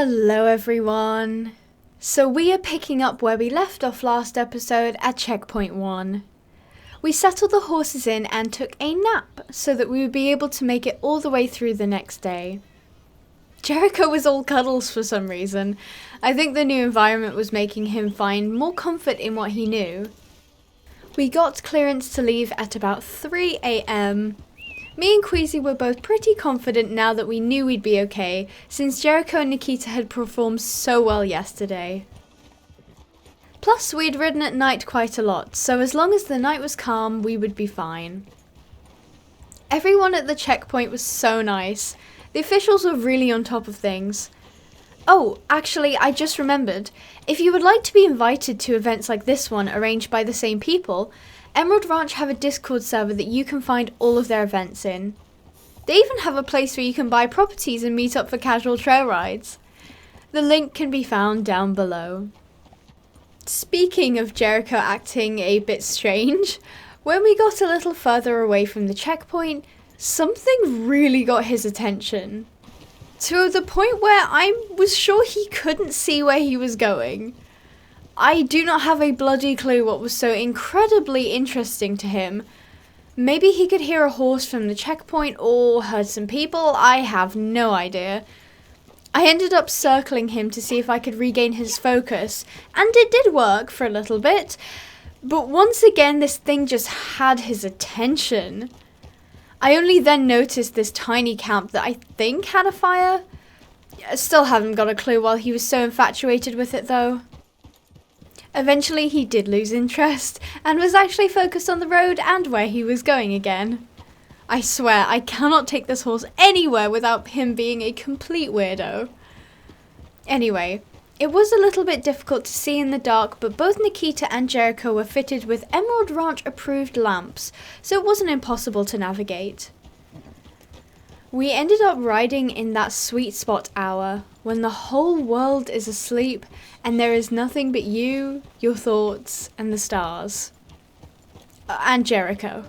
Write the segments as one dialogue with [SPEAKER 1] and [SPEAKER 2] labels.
[SPEAKER 1] Hello everyone! So we are picking up where we left off last episode at checkpoint 1. We settled the horses in and took a nap so that we would be able to make it all the way through the next day. Jericho was all cuddles for some reason. I think the new environment was making him find more comfort in what he knew. We got clearance to leave at about 3 AM. Me and Queasy were both pretty confident now that we knew we'd be okay, since Jericho and Nikita had performed so well yesterday. Plus, we'd ridden at night quite a lot, so as long as the night was calm, we would be fine. Everyone at the checkpoint was so nice. The officials were really on top of things. Oh, actually, I just remembered. If you would like to be invited to events like this one arranged by the same people, Emerald Ranch have a Discord server that you can find all of their events in. They even have a place where you can buy properties and meet up for casual trail rides. The link can be found down below. Speaking of Jericho acting a bit strange, when we got a little further away from the checkpoint, something really got his attention. To the point where I was sure he couldn't see where he was going. I do not have a bloody clue what was so incredibly interesting to him. Maybe he could hear a horse from the checkpoint or heard some people, I have no idea. I ended up circling him to see if I could regain his focus, and it did work for a little bit. But once again, this thing just had his attention. I only then noticed this tiny camp that I think had a fire. I still haven't got a clue why he was so infatuated with it though. Eventually he did lose interest, and was actually focused on the road and where he was going again. I swear, I cannot take this horse anywhere without him being a complete weirdo. Anyway, it was a little bit difficult to see in the dark, but both Nikita and Jericho were fitted with Emerald Ranch approved lamps, so it wasn't impossible to navigate. We ended up riding in that sweet spot hour, when the whole world is asleep and there is nothing but you, your thoughts, and the stars. And Jericho.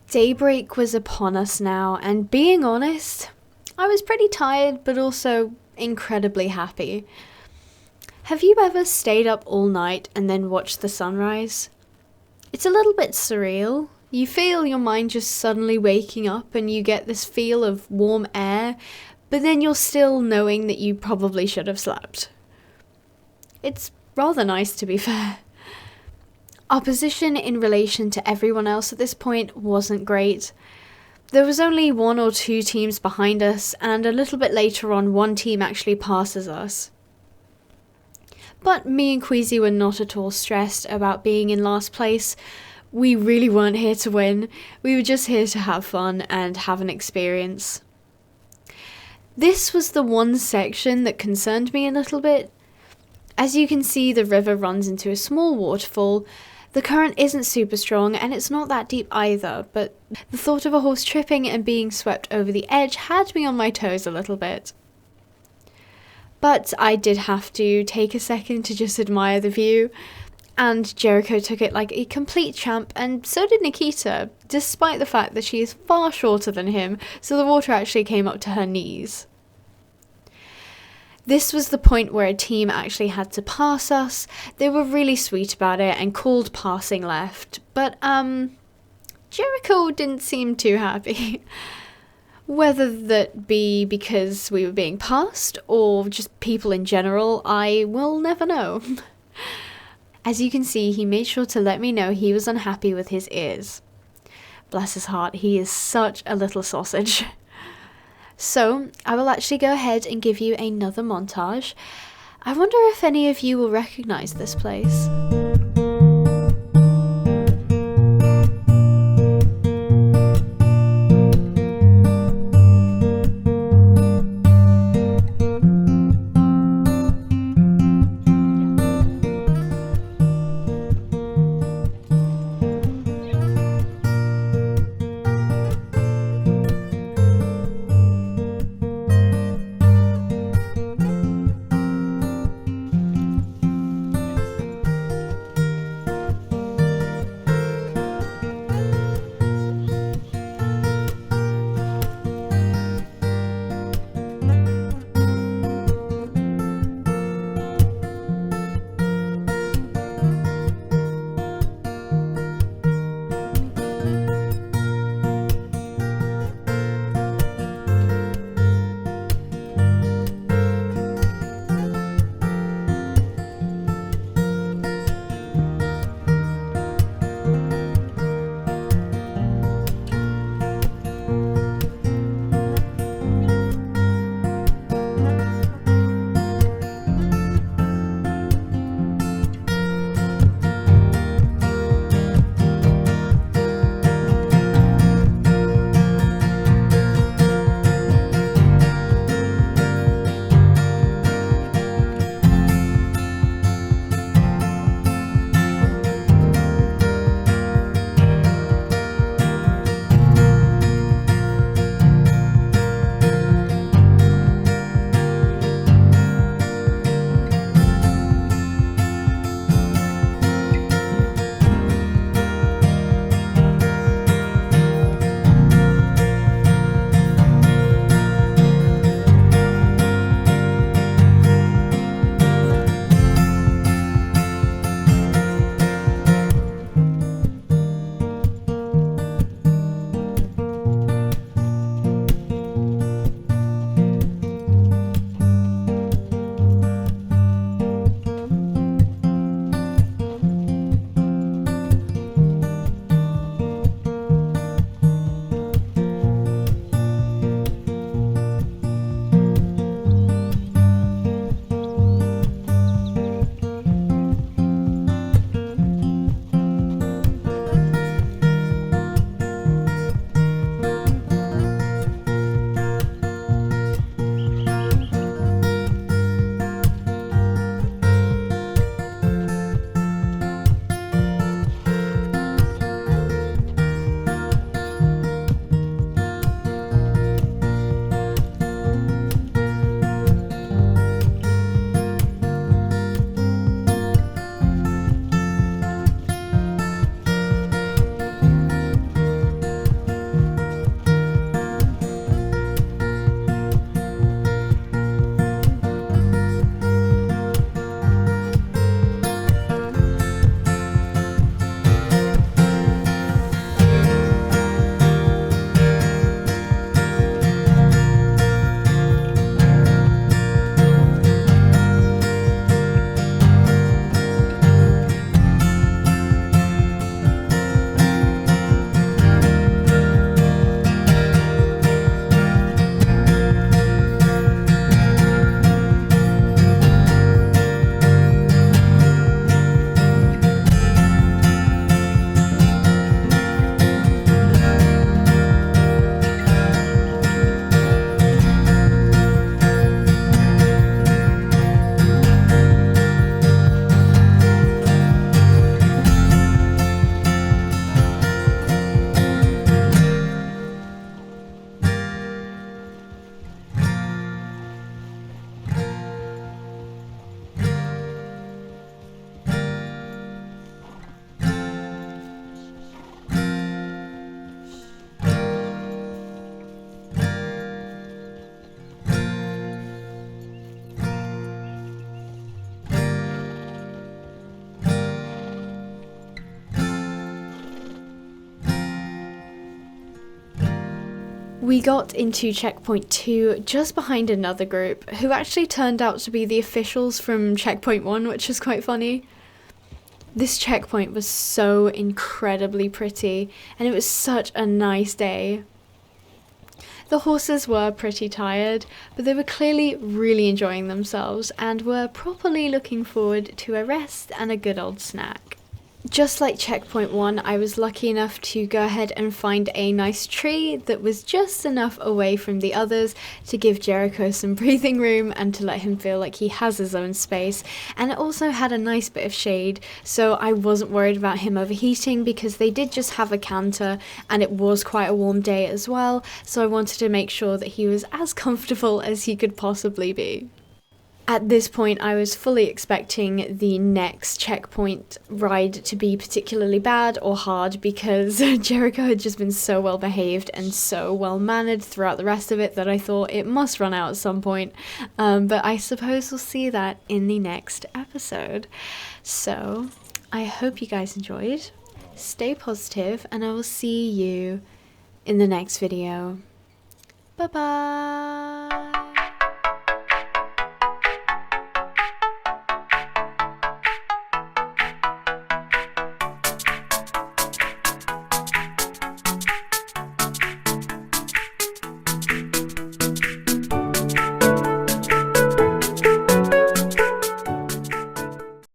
[SPEAKER 1] Daybreak was upon us now, and being honest, I was pretty tired but also incredibly happy. Have you ever stayed up all night and then watched the sunrise? It's a little bit surreal. You feel your mind just suddenly waking up and you get this feel of warm air, but then you're still knowing that you probably should have slept. It's rather nice, to be fair. Our position in relation to everyone else at this point wasn't great. There was only 1 or 2 teams behind us, and a little bit later on, one team actually passes us. But me and Queasy were not at all stressed about being in last place. We really weren't here to win. We were just here to have fun and have an experience. This was the one section that concerned me a little bit. As you can see, the river runs into a small waterfall. The current isn't super strong and it's not that deep either, but the thought of a horse tripping and being swept over the edge had me on my toes a little bit. But I did have to take a second to just admire the view, and Jericho took it like a complete champ, and so did Nikita, despite the fact that she is far shorter than him, so the water actually came up to her knees. This was the point where a team actually had to pass us. They were really sweet about it and called passing left, but Jericho didn't seem too happy. Whether that be because we were being passed or just people in general, I will never know. As you can see, he made sure to let me know he was unhappy with his ears. Bless his heart, he is such a little sausage. So, I will actually go ahead and give you another montage. I wonder if any of you will recognise this place. We got into checkpoint 2 just behind another group, who actually turned out to be the officials from checkpoint 1, which is quite funny. This checkpoint was so incredibly pretty, and it was such a nice day. The horses were pretty tired, but they were clearly really enjoying themselves and were properly looking forward to a rest and a good old snack. Just like checkpoint 1, I was lucky enough to go ahead and find a nice tree that was just enough away from the others to give Jericho some breathing room and to let him feel like he has his own space, and it also had a nice bit of shade, so I wasn't worried about him overheating because they did just have a canter and it was quite a warm day as well, so I wanted to make sure that he was as comfortable as he could possibly be. At this point, I was fully expecting the next checkpoint ride to be particularly bad or hard because Jericho had just been so well behaved and so well mannered throughout the rest of it that I thought it must run out at some point. But I suppose we'll see that in the next episode. So I hope you guys enjoyed. Stay positive, and I will see you in the next video. Bye bye!